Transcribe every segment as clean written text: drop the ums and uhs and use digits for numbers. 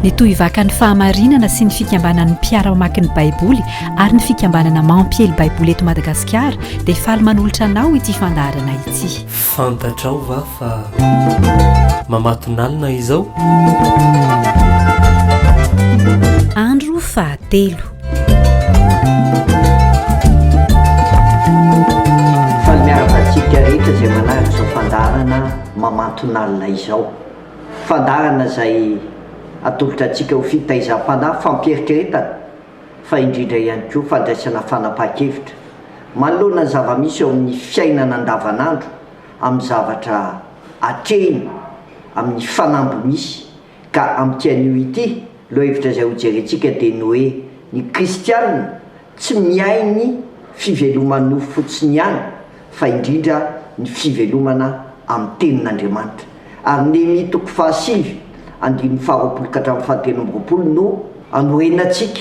ny toy ivaka ny fahamarinana sy ny fikambanan'ny mpiara mamaky ny baiboly ary ny fikambanana mampiely baiboly eto Madagasikara dia faly manolotra anao ity fandaharana ity. Fantatrao va fa mamatonalina izao? Andro fahatelo. Faly miaravantsika rehetra izay manaraka izao fandaharana mamatonalina izao. Fandaharana izay atolotra antsika ho fitaizam-panahy fampieritrretana fa indrindra ihany koa fandraisana fanapahan-kevitra manoloana ny zava-misy eo amin'ny fiainana andavanandro, amin'ny zavatra atrehiny, amin'ny fanambo misy. Ka amin'itian'io ity lohahevitra izay ho jerentsika dia ny hoe ny kristianina tsy miainy fivelomany fotsiny ihany fa indrindra ny fivelomana amin'ny tenin'Andriamanitra. Ary Néhémie 5:8 andin'ny 20 no anorenantsika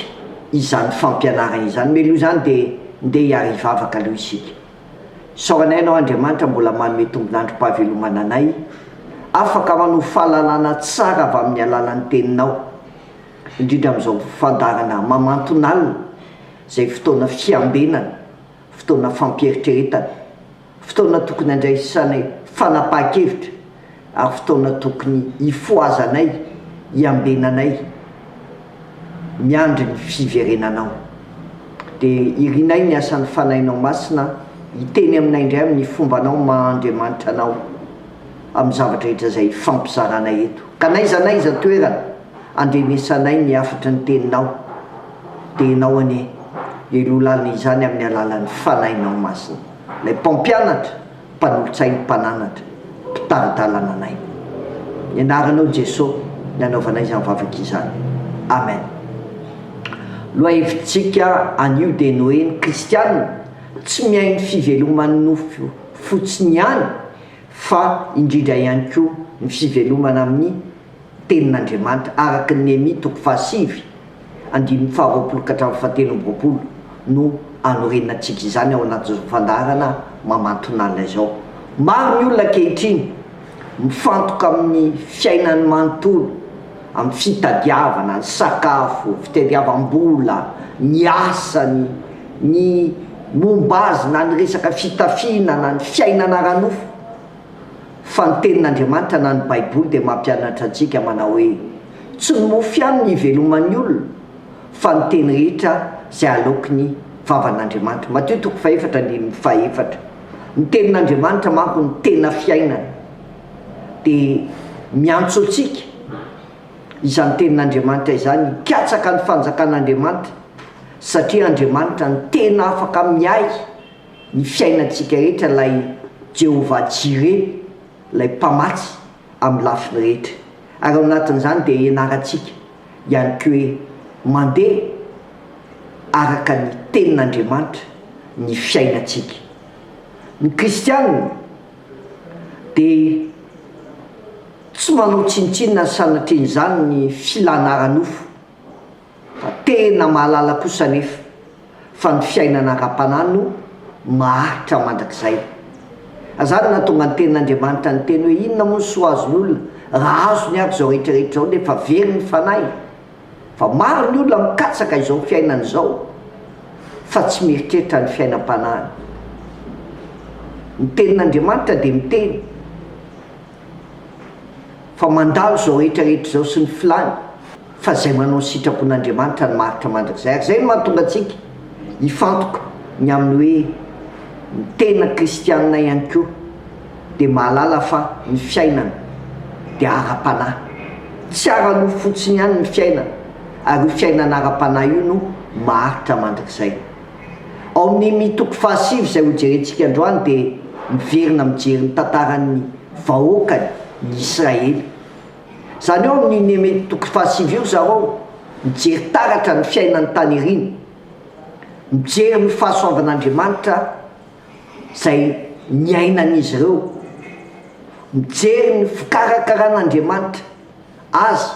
izany fampianarana izany. Melo izany dia ndeha hiarivavaka aloha isika. Saoranay ianao Andriamanitra mbola manome tombon'androm-pahavelomana anay, afaka manao fahalalana tsara avy amin'ny alalan'ny teninao, indrindra amin'izao fandaharana mamatonalina izay fotoana fiambenana, fotoana fampieritrretana, fotoana tokony andraisanay fanapahan-kevitra ary fotoana tokony hifoazanay, hiambenanay, miandry ny fiverenanao. Dia irinay ny asan'ny fanahinao masina hiteny aminay indray amin'ny fombanao mahandriamanitra anao amin'ny zavatra rehetra izay fampizaranay eto. Ka naizanaiza toerana andrenesanay ny afatry ny teninao dia ianao anie ilolalina izany amin'ny alalan'ny fanahinao masina, ilay mpampianatra, mpanolotsainy, mpananatra, mpitaridalana anay. Ianaranao Jesosy ny anaovanay izany vavaka izany. Amen. Lohahevitsika anio dia ny hoe ny kristianina tsy miainy fivelomany nofo fotsiny ihany fa indrindra ihany koa ny fivelomana amin'ny tenin'Andriamanitra araka ny Néhémie 5:8 andin'ny 20 no anorenantsika izany ao anatin'izao fandaharana mamatonalina izao. Maro ny olona ankehitriny mifantoka amin'ny fiainany manontolo, amin'ny fitadiavana, ny sakafo, fitadiavam-bola, ny asany, ny momba azy na ny resaka fitafiana na ny fiainana ara-nofo. Fa ny tenin'Andriamanitra na ny baiboly dia mampianatra antsika manao hoe tsy ny mofo ihany ny iveloman'ny olona fa ny teny rehetra izay aloky ny vavan'Andriamanitra. Matthieu 4:1. Ny tenin'Andriamanitra manko ny tena fiainana dia miantso antsika izany tenin'Andriamanitra izany hikatsaka ny fanjakan'Andriamanitra, satria Andriamanitra ny tena afaka miay ny fiainantsika rehetra, ilay Jehovah Jireh, ilay mpamatsy amin'ny lafiny rehetra. Ary ao anatin'izany dia ianarantsika ihany koa hoe mandeha araka ny tenin'Andriamanitra ny fiainantsika. Ny kristianina dia tsy manao tsinitsinina sanatrian'izany ny filana ara-nofo, fa tena mahalala kosa nefa fa ny fiainana ara-panahy no maharitra mandrakizay. Azany nahatonga ny tenin'Andriamanitra ny teny hoe inona moa ny soa azon'olona raha azony ary izao rehetrarehetra izao nefa very ny fanahy. Fa maro ny olona mikatsaka izao fiainana izao fa tsy mieritreritra ny fiainam-panahy. Ny tenin'Andriamanitra dia miteny fa mandalo izao rehetrarehetra izao sy ny filany, fa izay manao sitrapon'Andriamanitra ny maharitra mandrakizay. Ary izay no mahatonga antsika hifantoka ny amin'ny hoe ny tena kristianina ihany koa dia mahalala fa ny fiainana dia ara-panahy. Tsy ara-nofo fotsiny ihany ny fiainana, ary io fiainana ara-panahy io no maharitra mandrakizay. Ao amin'ny Néhémie 5:8 izay ho jerentsika androany dia miverina mijery ny tantaran'ny vahoakany ny Israely. Izany eo amin'ny Néhémie 5:8 io zareo mijery taratra ny fiainan'ny tany eriny, mijery ny fahasoavan'Andriamanitra izay niainan'izy ireo, mijery ny fikarakaran'Andriamanitra azy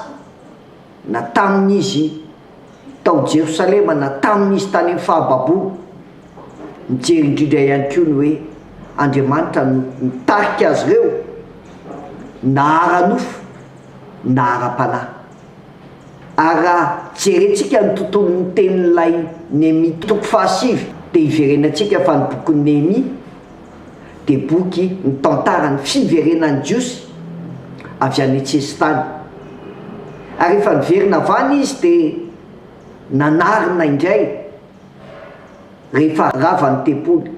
na tamin'izy tao Jerosalema na tamin'izy tany amin'ny fahababona. Mijery indrindra ihany koa ny hoe Andriamanitra mitarika azy ireo na ara-nofo na ara-panahy. ary raha jerentsika ny tontolon'ny tenin'ilay Néhémie toko fahasivy dia iverenantsika fa ny bokin'ny Néhémie dia boky ny tantarany fiverenan'ny Jiosy avy any Antsesitany. Ary rehefa niverina avany izy dia nanarina indray rehefa ravany tempoly,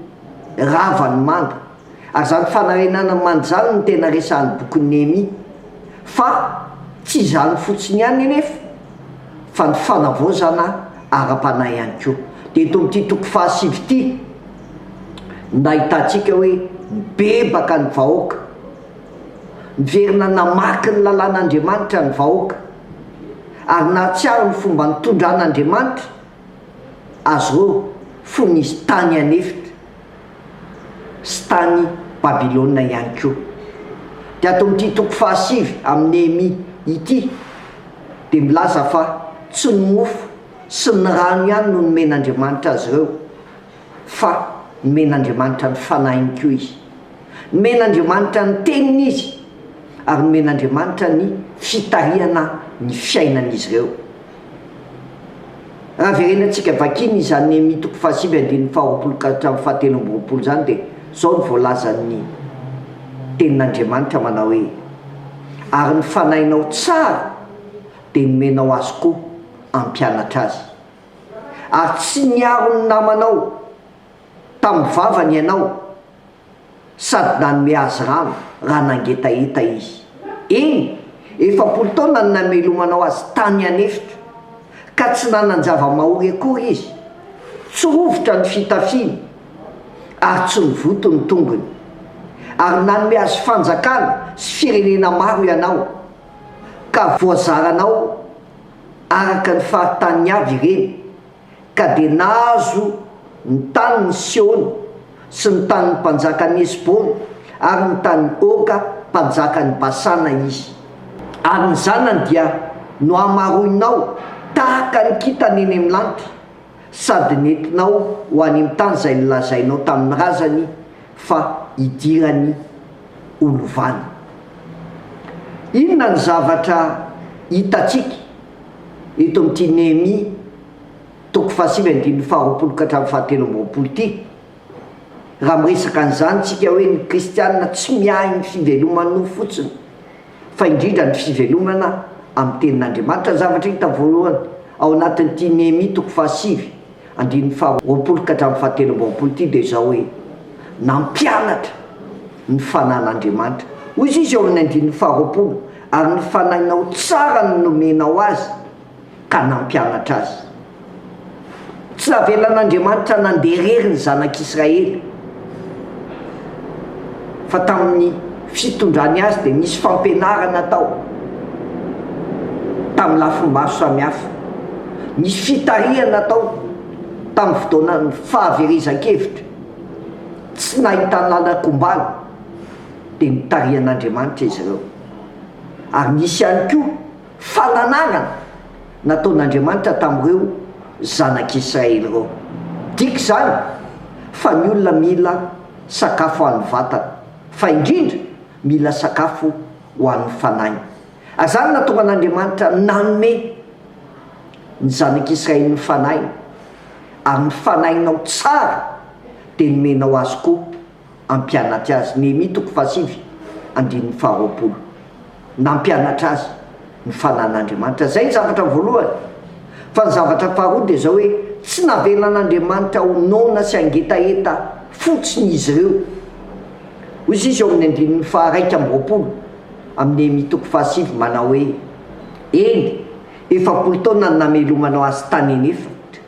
ravany manda. Ary zany fanarenana manda zany no tena resahan'ny bokin'ny Néhémie, fa tsy zany fotsiny ihany nefa fa ny fanavaozana ara-panahy ihany koa. Dia eto amin'ity toko fahasivy ity nahitantsika hoe bebaka ny vahoaka, miverina namaky ny lalàn'Andriamanitra ny vahoaka, ary nahatsiaro ny fomba nitondran'Andriamanitra azy ireo fonisy tany anefitra sy tany Babilôna ihany koa. Dia ato amin'ity toko fahasivy amin'ny Néhémie ity dia milaza fa tsy ny mofo sy ny rano ihany no nomen'Andriamanitra azy ireo, fa nomen'Andriamanitra ny fanahiny koa izy, nomen'Andriamanitra ny teniny izy, ary nomen'Andriamanitra ny fitariana ny fiainan'izy ireo. Raha verenantsika vakiny izany Néhémie toko fahasivy andininy faharoapolo ka hatramin'ny fahatelo amby roapolo zany dia zao ny voalazan'ny tenin'Andriamanitra manao hoe: ary ny fanahinao tsara dia nomenao azy koa ampianatra azy, ary tsy niaro ny namanao tamin'ny vavany ianao, sady nanome azy rano raha nangetaheta izy. Eny, efapolo taona no namelomanao azy tany anefitra, ka tsy nanan-java-mahory akory izy, tsy rovotra ny fitafiany ary tsy nivoto ny tongony, ary nanome azy fanjakana sy firenena maro ianao, ka voazaranao araka ny fahatany avy ireny, ka dia nahazo ny tany ny Siôny sy ny tany ny mpanjakan'ny Esbôny ary ny tany Oka mpanjakan'ny Basana izy. Ary ny zanany dia no hamaroinao tahaka ny kitany eny amin'ny lanitra, sady nentinao ho any amin'ny tany izay nolazainao tamin'ny razany fa hidirany olovany. Inona ny zavatra hitatsika eto amin'ity Néhémie toko fahasivy andininy faharoapolo ka hatramin'ny fahatelo amby roapolo ity? Raha miresaka an'izany tsika hoe ny kristianina tsy miahy ny fivelomany fotsiny, fa indrindra ny fivelomana amin'ny tenin'Andriamanitra. Zavatra hita voalohany ao anatin'ity Néhémie toko fahasivy andininy faharoapolo ka hatramin'ny fahatelo amby roapolo ity dia zao hoe: nampianatra ny fanan'Andriamanitra. Hoy izy ao amin'ny andininy faharoapolo: ary ny fanahinao tsara ny nomenao azy ka nampianatra azy. Tsy navelan'Andriamanitra nanderery ny zanak'Israely, fa tamin'ny fitondrany azy dia misy fampianarana tao tamin'ny lafimaro samihafa, misy fitariana tao tamin'ny fotoanany fahaverezan-kevitra. Tsy nahitany lalakombana dia nitarian'Andriamanitra izy ireo, ary nisy ihany koa fananarana nataon'Andriamanitra tamin'ireo zanak'Israely ireo. Tiako zany fa ny olona mila sakafo ho an'ny vatana, fa indrindra mila sakafo ho an'ny fanahy. Ary zany natonga an'Andriamanitra nanome ny zanak'Israely ny fanahy, ary ny fanahinao tsara dia nomenao azy koa ampianatra azy. Néhémie toko fahasivy andininy faharoapolo. Nampianatra azy ny fanan'Andriamanitra. Zay ny zavatra voalohany. Fa ny zavatra faharoa dia zao hoe: tsy navelan'Andriamanitra ho nona sy angetaheta fotsiny izy ireo. Hoy izy ao amin'ny andininy faharaika amby roapolo amin'ny Néhémie toko fahasivy manao hoe: eny, efapolo taona no namelomanao azy tany anefitra,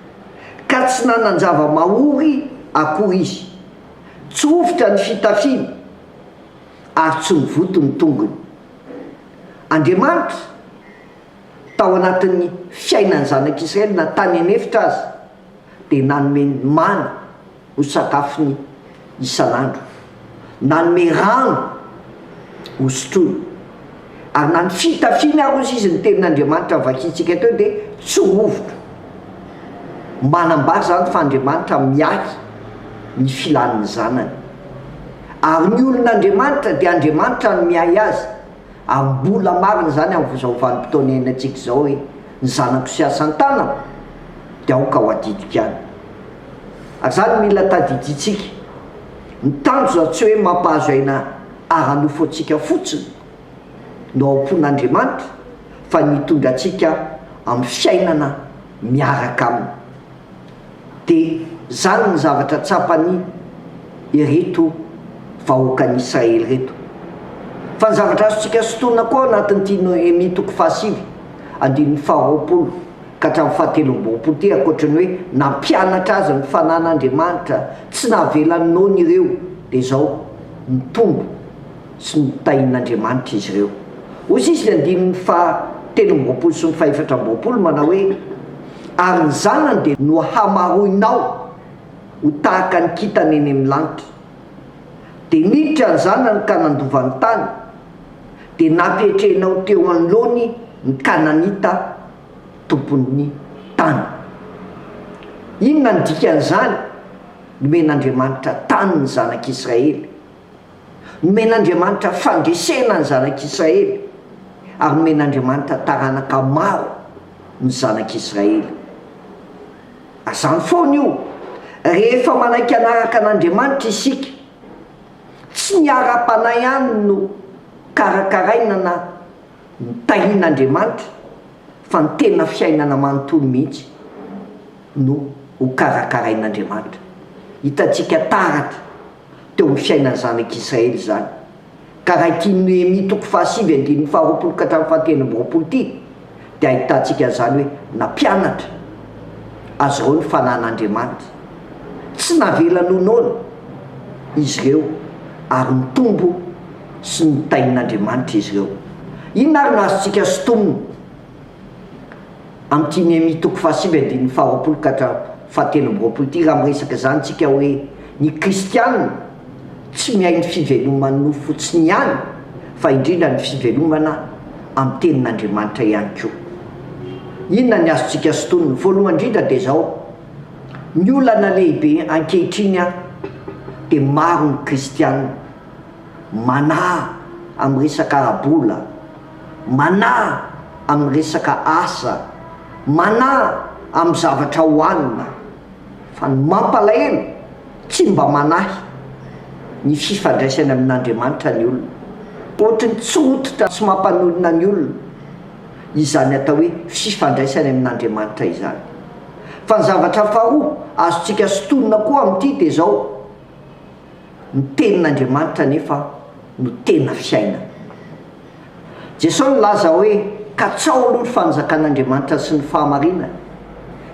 ka tsy nanan-java-mahory akory izy, tsy rovotra ny fitafiany ary tsy nivoto ny tongony. Andriamanitra tao anatin'ny fiainany zanak'Israely na tany anefitra azy dia nanome mana ho sakafony isan'andro, nanome rano ho sotroiny, ary na ny fitafiana ary ozy izy ny tenin'Andriamanitra vakintsika teo dia tsy rovotra. Manambary zany fa Andriamanitra miahy ny filan'ny zanany, ary ny olon'Andriamanitra dia Andriamanitra no miahy azy. Ambola marina zany amin'izao vanim-potoana iainantsika zao hoe ny zanako sy asan-tanana dia aoka ho adidikany. Ary zany mila tadiditsika ny tanjo tsy hoe mampahazo aina aranofo atsika fotsiny no aompon'Andriamanitra fa mitondra atsika amin'ny fiainana miaraka aminy. Dia zany ny zavatra tsapany ireto vahoakan'Israely reto. Fa ny zavatra azotsika sotonina koa anatin'ity Noemi 7 andininy 20 ka hatramin'ny 17 ty akoatrany hoe nampianatra azy ny fanan'Andriamanitra tsy nahavelany noana ireo dia zao mitombo sy mitahin'Andriamanitra izy ireo. Ozy izy andininy 17 sy ny 18 manao hoe ary ny zanany dia no hamaroinao ho tahaka ny kitana eny amin'ny lanitra. Dia niditra ny zanany ka nandova ny tany dia nampetrehinao teo anoloany ny Kananita tompon'ny tany. Inona ny dikan'izany? Nomen'Andriamanitra tany ny zanak'Israely, nomen'Andriamanitra fandresena ny zanak'Israely, ary nomen'Andriamanitra taranaka maro ny zanak'Israely. Azany foana io, rehefa manaiky anaraka an'Andriamanitra isika, tsy ny ara-panahy ihany no karakaraina na mitahin'Andriamanitra fa ny tena fiainana manontolo mihitsy no ho karakarain'Andriamanitra. Hitantsika taratra teo amin'ny fiainany zanak'Israely zany. Ka raha ity Noemi 7 andininy 20 ka hatramin'ny 17 ty dia ahitantsika zany hoe nampianatra azy ireo ny fanan'Andriamanitra, tsy navela nonoana izy ireo ary mitombo sy mitahin'Andriamanitra izy ireo. Inona ary no azontsika sotomina amin'ity Noemi 7 andininy 20 ka hatramin'ny 17 ty raha miresaka zany tsika hoe ny kristianina tsy miainy fivelomany no fotsiny ihany fa indrindra ny fivelomana amin'ny tenin'Andriamanitra ihany koa. Inona ny azontsika sotonina? Voalohany indrindra dia zao, ny olana lehibe ankehitriny dia maro ny kristianina manahy amin'ny resaka arabola, manahy amin'ny resaka asa, manahy amin'ny zavatra hohanina, fa ny mampalahelo tsy mba manahy ny fifandraisana amin'Andriamanitra ny olona. Ohatrany tsy otitra sy mampanolina ny olona izany atao hoe fifandraisana amin'Andriamanitra izany. Fa ny zavatra faharoa azontsika sotonina koa amin'ity dia zao, ny tenin'Andriamanitra nefa no tena fiainana. Jesosy nilaza hoe katsao aloha ny fanjakan'Andriamanitra sy ny fahamarinana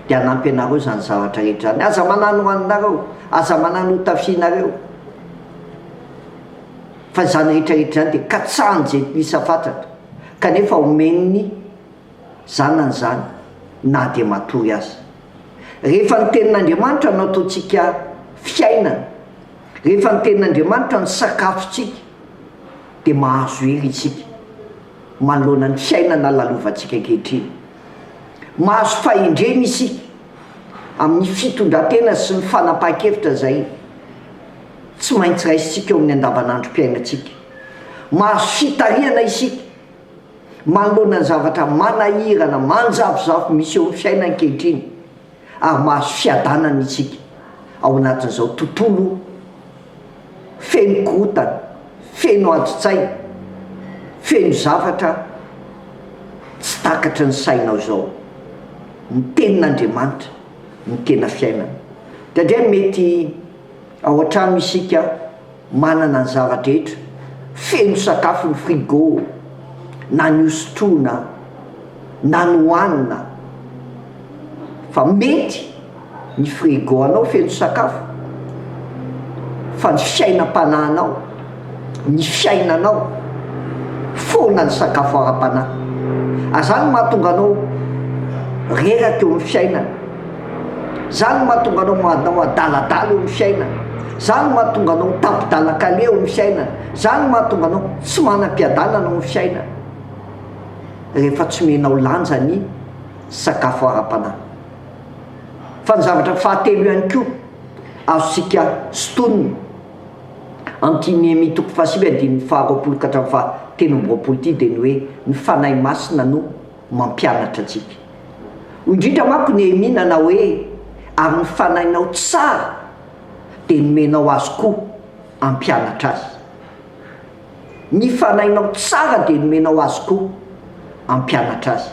dia hanampy anareo zany zavatra rehetra zany. Aza manano hoaninareo, aza manano hotafianareo, fa zany rehetrarehetra zany dia katsahany zay misy afantatra kanefa omeniny zanany zany na dia matory azy. Rehefa ny tenin'Andriamanitra no ataontsika fiainana, rehefa ny tenin'Andriamanitra ny sakafontsika dia mahazo hery isika manoloana ny fiainana lalovantsika ankehitriny. Mahazo fahendrena isika amin'ny fitondratena sy ny fanapahan-kevitra zay tsy maintsy raisitsika eo amin'ny andavanandrom-piainantsika. Mahazo fitariana isika manoloana ny zavatra manahirana, manjavozavo misy eo amin'ny fiainana ankehitriny, ary mahazo fiadanana isika ao anatin'izao tontolo feno korotana, feno adi-tsaina, feno zavatra tsy takatra ny sainao zao. Ny tenin'Andriamanitra ny tena fiainana. Dadray mety ao an-trano isika manana ny zavadrehetra, feno sakafo ny frigo, na ny hosotroana, na ny hohanina, fa mety ny frigo anao feno sakafo fa ny fiainam-panahinao, ny fiainanao foana ny sakafo ara-panahy. Azany mahatonga anao reraka eo amin'ny fiainana, zany mahatonga anao manao adaladala eo amin'ny fiainana, zany mahatonga anao tapidalakale eo amin'ny fiainana, zany mahatonga anao tsy manam-piadanana eo amin'ny fiainana rehefa tsy menao lanja ny sakafo ara-panahy. Fa ny zavatra fahatelo ihany koa azontsika sotonina amin'ity Noemi 7 20 ka hatramin'ny 17 ty dia ny hoe ny fanahy masina no mampianatra atsika. indrindra manko ny mihinana hoe ary ny fanainao tsara dia nomenao azy koa ampianatra azy. Ny fanainao tsara dia nomenao azy koa ampianatra azy.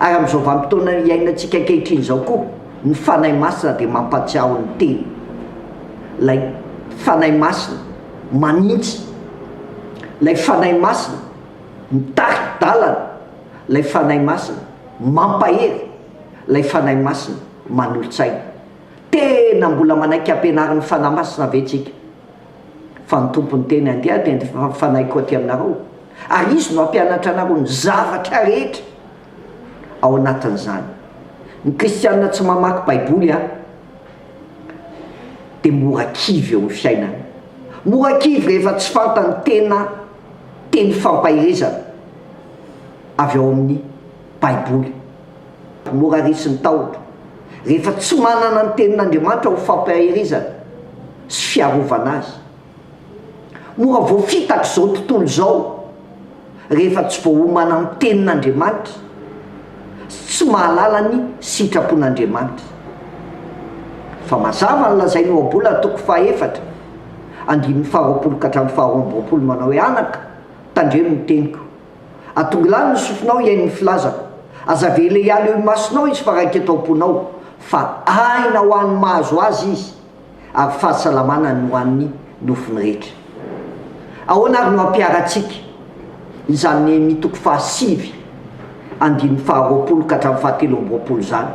Ary amin'izao vanim-potoana iainantsika ankehitriny izao koa, ny fanahy masina dia mampatsiaho ny teny. Lay fanahy masina manintsy, lay fanahy masina mitariky dalana, lay fanahy masina mampahery, lay fanahy masina manolo-tsaina. Tena mbola manaiky ampianarin'ny fanahy masina vetsika, fa ny tompony teny andeha dia fanahyko aty aminareo, ary izy no ampianatra anareo ny zavatra rehetra ao anatin'izany. Ny kristianina tsy mamaky baiboly dia mora kivy eo ny fiainana. Mora kivy rehefa tsy fantany teny fampahirezana avy ao amin'ny baiboly. Mora risy ny tahotra rehefa tsy manana ny tenin'Andriamanitra ho fampahirezana sy fiarovana azy. Mora voafitaka izao tontolo izao rehefa tsy voahomana amin'ny tenin'Andriamanitra, tsy mahalala ny sitrapon'Andriamanitra. Fa mazava ny lazainy ohabola toko 4 andin'ny 20 ka hatramin'ny 20 manao hoe anaka tandremo ny teniko, atongilany ny sofinao iain'ny filazako, azavele ialy eo masonao izy fa raiky atao-ponao, fa aina ho an'ny mahazo azy izy ary fahasalamana ny ho an'ny nofiny rehetra. Ahoana ary no ampiaratsika izany mitoko 5 andin'ny 20 ka hatramin'ny 27 zany,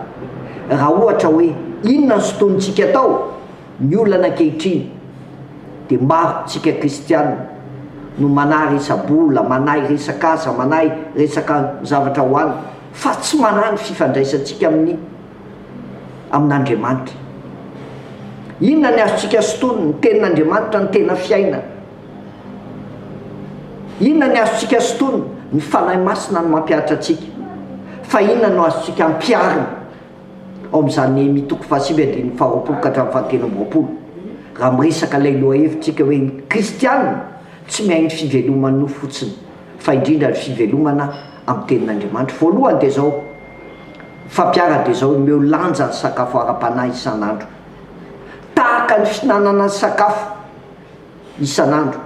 raha ohatra hoe inona ny sotonitsika tao ny olana ankehitriny, dia maro tsika kristianina no manahy resa-bola, manahy resak'asa, manahy resaka zavatra hoanina, fa tsy manahy ny fifandraisantsika amin'Andriamanitra. Inona ny azontsika sotonina? Ny tenin'Andriamanitra ny tena fiainana. Inona ny azontsika sotonina? Ny fanahy masina no mampiatra atsika. Fa inona no azontsika ampiarina ao amin'izany mitoko 5 ka hatramin'ny 27? Raha miresaka ilay loha hevintsika hoe ny kristianina tsy miainy fivelomana no fotsiny, fa indrindra ny fivelomana amin'ny tenin'Andriamanitra. Voalohany dia zao fampiara dia zao meo lanja ny sakafo ara-panahy isan'andro. Tahaka ny fihinanana ny sakafo isan'andro,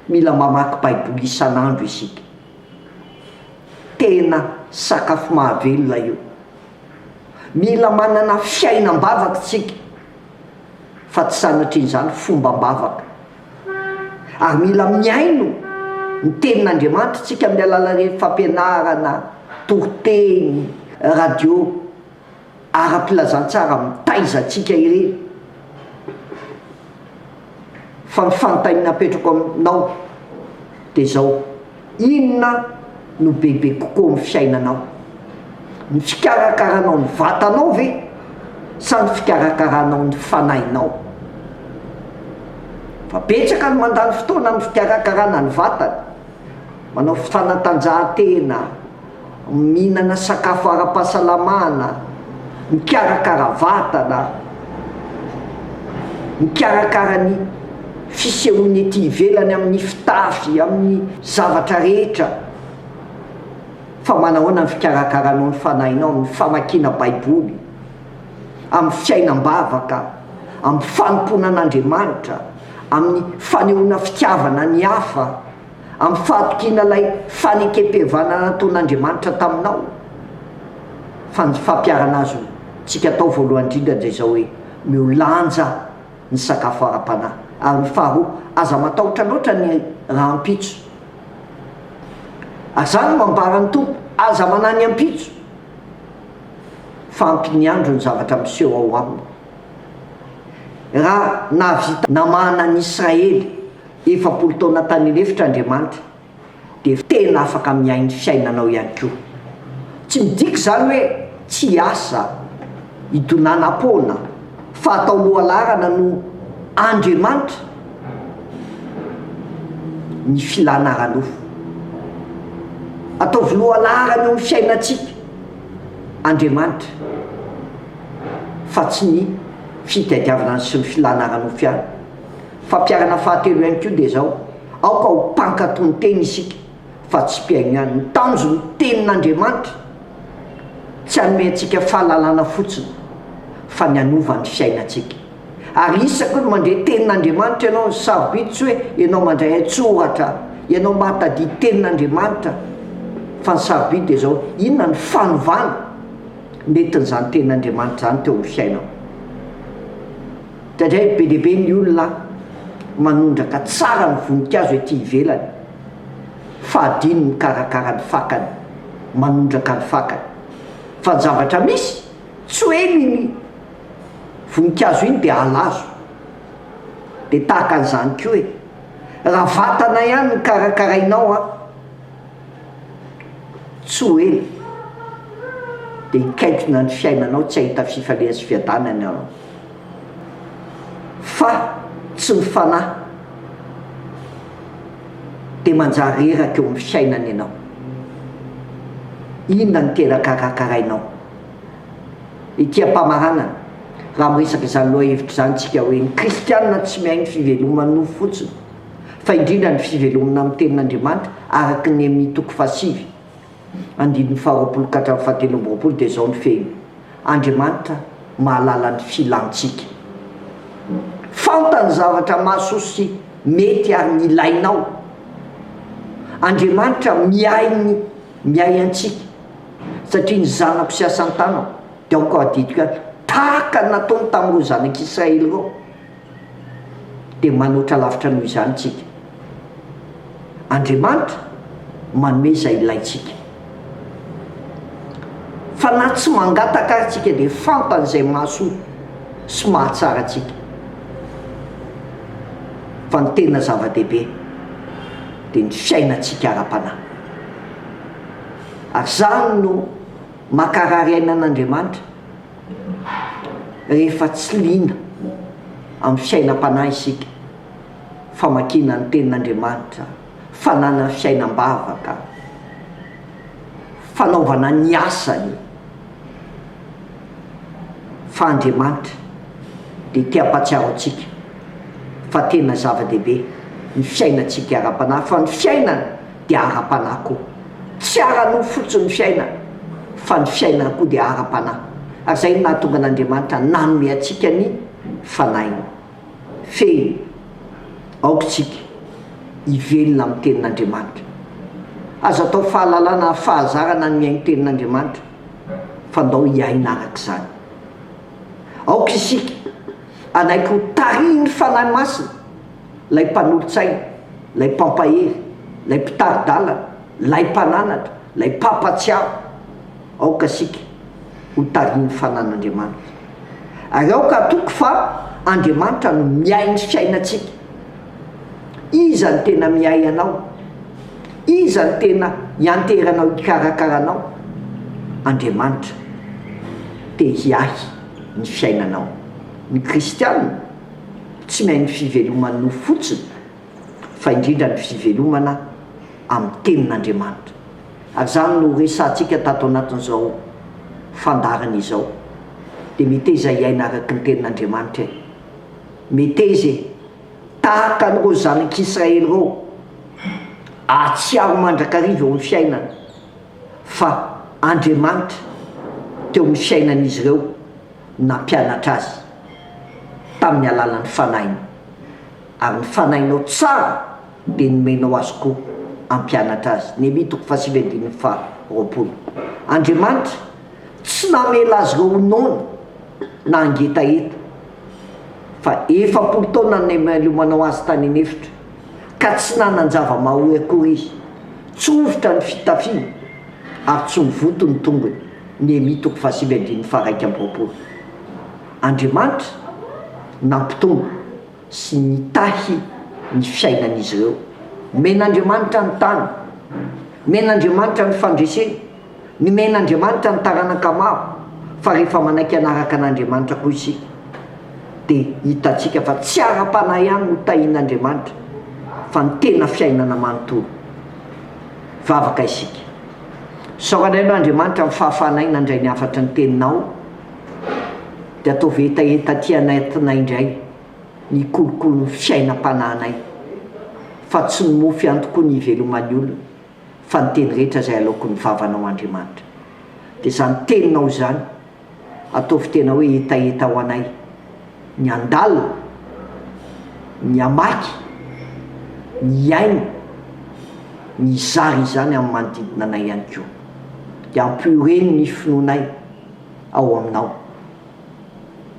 mila mamaky baiboly isan'andro isika. Tena sakafo mahavelona io. Mila manana fiainam-bavaka tsika, fa tsy sanatrian'izany fomba-bavaka. Ary mila miaino ny tenin'Andriamanitra tsika amin'ny alalan'ny fampianarana, toriteny, radio, ara-pilazantsara mitaizatsika ireny. Fa ny fanontaniana apetrako aminao dia zao: inona no bebe kokoa amin'ny fiainanao? Ny fikarakaranao ny vatanao ve sa ny fikarakaranao ny fanahinao? Fa betsaka no mandany fotoana amin'ny fikarakarana ny vatana, manao fanatanjahantena, mihinana sakafo ara-pahasalamana, mikarakara vatana, mikarakara ny fisehoany ety ivelany amin'ny fitafy, amin'ny zavatra rehetra. Fa manahoana ny fikarakaranao ny fanahinao? Amin'ny famakiana baiboly, amin'ny fiainam-bavaka, amin'ny fanompona an'Andriamanitra, amin'ny fanehoana fitiavana ny hafa, amin'ny fahatokiana ilay fanekem-pihevana nataon'Andriamanitra taminao. Fa ny fampiarana azy tsika atao voalohany indrindra dia zao hoe meo lanja ny sakafo ara-panahy. Ary ny faharoa, aza matahotra loatra ny rahampitso. Azany mambara ny tompo, aza manany ampitso, fa ampiny andro ny zavatra miseho ao aminy. Raha navita namana ny Israely 70 taona tany lefitra Andriamanitra, dia tena afaka miainy fiainanao ihany koa. Tsy midika zany hoe tsy asa idonana apona, fa atao lohalarana no Andriamanitra ny filana ara-nofo. Ataovy lohalarana eo amin'ny fiainantsika Andriamanitra, fa tsy ny fitadiavana sy ny filana ara-nofo ihany. Fampiarana fahatelo ihany koa dia zao: aoka ho mpankatony teny isika, fa tsy mpiaino ihany. Ny tanjo ny tenin'Andriamanitra tsy hanome antsika fahalalana fotsiny fa ny anova ny fiainantsika. Ary isako ny mandray tenin'Andriamanitra ianao, ny sarobidy tsy hoe ianao mandray antsoratra, ianao mahatady tenin'Andriamanitra, fa ny sarobidy dia zao: inona ny fanovana metin'izany tenin'Andriamanitra zany teo amin'ny fiainao. Satria be dehibe ny olona manondraka tsara ny voninkazo ety ivelany, fa adino ny karakara ny fakany, manondraka ny fakany, fa ny zavatra misy tsy hoe iny voninkazo iny dia halazo. Dia tahaka an'izany koa hoe raha vatana ihany ny karakarainao tsy hoe dia hikaikina ny fiainanao, tsy ahita fifaliana sy fiadanana ianao, fa tsy ny fanahy dia manjary reraka eo amin'ny fiainana ianao. Inona ny tena karakarainao? Itiam-pamaranana raha miresaka izany loha hevitra izany tsika hoe ny kristianina tsy mihaino fivelomany nofo fotsiny, fa indrindra ny fivelomana amin'ny tenin'Andriamanitra araka ny amin'ny 5 andininy 27 dia zao ny fehiny: Andriamanitra mahalala ny filantsika, fantany zavatra mahasoa sy mety ary ny ilainao. Andriamanitra miay antsika satria ny zanako sy asan-tanao dia aoko adidika tahaka nataony tamin'ireo zanak'Israely ireo, dia manoatra lavitra noho izany tsika. Andriamanitra manome izay ilaintsika, fa na tsy mangataka ary tsika dia fantany izay mahasoa sy mahatsara atsika. Fa ny tena zava-dehibe dia ny fiainantsika ara-panahy. Ary zany no makarary ainan'Andriamanitra rehefa tsy liana amin'ny fiainam-panahy isika, famakina ny tenin'Andriamanitra, fananana fiainam-bavaka, fanaovana ny asany. Fa Andriamanitra dia tia-patsiaro antsika fa tena zava-dehibe ny fiainantsika ara-panahy, fa ny fiainana dia ara-panahy koa. Tsy ara-no fotsiny ny fiainana, fa ny fiainana koa dia ara-panahy. Ary zay no nahatonga an'Andriamanitra nanome antsika ny fanahy fehiny, aokontsika hivelona amin'ny tenin'Andriamanitra. Azo atao fahalalana, fahazarana ny miaino tenin'Andriamanitra, fa ndao hiaina araka izany. Aoka isika anaiky ho tariny fanahy masina, lay mpanolotsaina, lay mpampahery, lay mpitaridalana, lay mpananatra, lay mpampatsiaro. Aoka isika ho tariny fanan'Andriamanitra. Ary aoka atoko fa Andriamanitra no miay ny fiainantsika. Iza ny tena miay anao? Iza ny tena hianteranao, hikarakaranao? Andriamanitra te hiahy ny fiainanao. Ny kristianina tsy mihaino fivelomana no fotsiny, fa indrindra ny fivelomana amin'ny tenin'Andriamanitra. Ary zany no resantsika tato anatin'izao fandarana izao, dia meteza hiaina araka ny tenin'Andriamanitra. Meteza tahaka an'ireo zanak'Israely ireo atsiaro mandrakariva eo amin'ny fiainana, fa Andriamanitra teo amin'ny fiainan'izy ireo nampianatra azy tamin'ny alalan'ny fanainy. Ary ny fanainao tsara dia nomenao azy koa ampianatra azy. Nehemia 4:20. Andriamanitra tsy namela azy ireo noana na angetaeta, fa 40 taona no manao azy tany anefitra, ka tsy nanan-java mahory akory izy, tsy ovitra ny fitafiana ary tsy mivoto ny tongony. Nehemia 4:1. Andriamanitra nampitombo sy nitahy ny fiainan'izy ireo. Men'Andriamanitra ny tany, men'Andriamanitra ny fandreseny, ny men'Andriamanitra ny taranaka maro. Fa rehefa manaiky anaraka an'Andriamanitra koa isika dia hitantsika fa tsy ara-panahy ihany no tahian'Andriamanitra, fa ny tena fiainana manontolo. Vavaka isika, saoranay Andriamanitra amin'ny fahafahanay nandray ny afatra ny teninao, dia ataovy etaeta ty anatinay indray ny kolokolo ny fiainam-panahinay, fa tsy ny mofy ihany tokoa ny iveloman'ny olona, fa ny teny rehetra izay alohan'ny vavanao Andriamanitra. dia zany teninao zany ataovy tena hoe etaeta ho anay ny andalina ny amaky ny aina ny zary zany amin'ny manodidina anay ihany koa dia ampireny ny finoanay ao aminao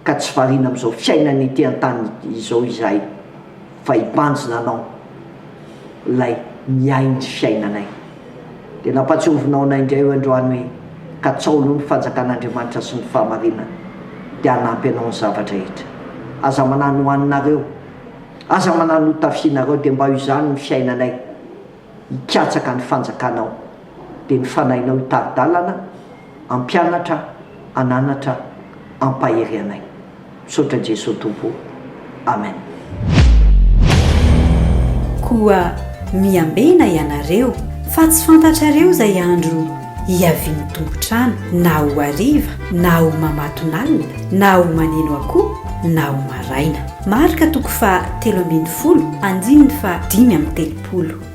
ka tsy varina amin'izao fiainany ety an-tany izao izahay fa hibanjina anao lay miainy fiainanay dia nampatsovinao anay indray ho androany hoe ka tsaolo ny fanjakan'Andriamanitra sy ny fahamarinana dia hanampy anao ny zavatra rehetra aza manano hoaninareo aza manano hotafianareo dia mba io izany ny fiainanay hikatsaka ny fanjakanao dia ny fanahinao hitaridalana ampianatra ananatra ampahery anay misaotra Jesosy tompo amen. Koa miambena ianareo fa tsy fantatrareo izay andro hiaviany tombotrano na ho hariva na ho mamatonalina na ho maneno akoho na ho maraina. Marika toko fa 3:15 andininy fa 5:30